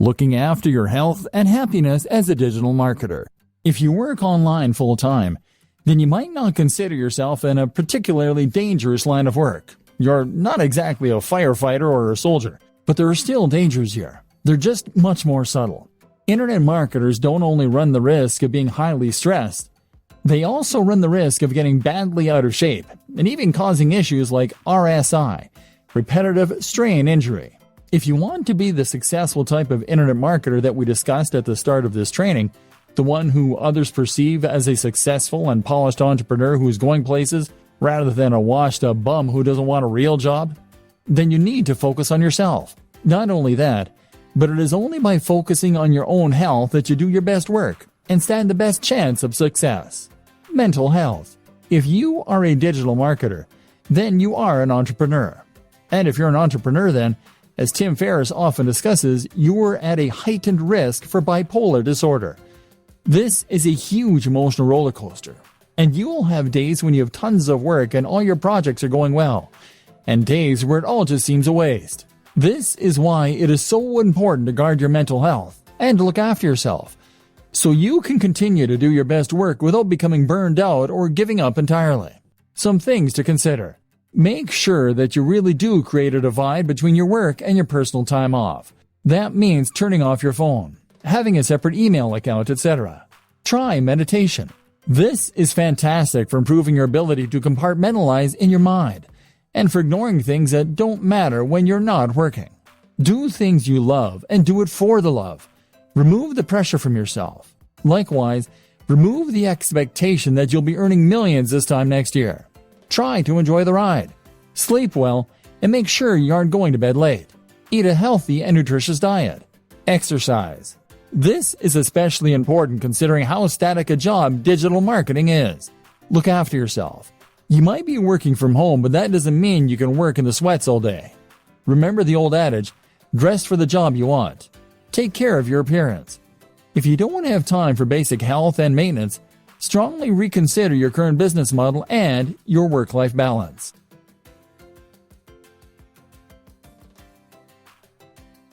looking after your health and happiness as a digital marketer. If you work online full-time, then you might not consider yourself in a particularly dangerous line of work. You're not exactly a firefighter or a soldier, but there are still dangers here. They're just much more subtle. Internet marketers don't only run the risk of being highly stressed, they also run the risk of getting badly out of shape and even causing issues like RSI, repetitive strain injury. If you want to be the successful type of internet marketer that we discussed at the start of this training, the one who others perceive as a successful and polished entrepreneur who is going places rather than a washed-up bum who doesn't want a real job, then you need to focus on yourself. Not only that, but it is only by focusing on your own health that you do your best work and stand the best chance of success. Mental health. If you are a digital marketer, then you are an entrepreneur. And if you're an entrepreneur, then, as Tim Ferriss often discusses, you are at a heightened risk for bipolar disorder. This is a huge emotional roller coaster, and you will have days when you have tons of work and all your projects are going well, and days where it all just seems a waste. This is why it is so important to guard your mental health and to look after yourself, so you can continue to do your best work without becoming burned out or giving up entirely. Some things to consider. Make sure that you really do create a divide between your work and your personal time off. That means turning off your phone, having a separate email account, etc. Try meditation. This is fantastic for improving your ability to compartmentalize in your mind and for ignoring things that don't matter when you're not working. Do things you love and do it for the love. Remove the pressure from yourself. Likewise, remove the expectation that you'll be earning millions this time next year. Try to enjoy the ride. Sleep well and make sure you aren't going to bed late. Eat a healthy and nutritious diet. Exercise. This is especially important considering how static a job digital marketing is. Look after yourself. You might be working from home, but that doesn't mean you can work in the sweats all day. Remember the old adage, dress for the job you want. Take care of your appearance. If you don't have time for basic health and maintenance, strongly reconsider your current business model and your work-life balance.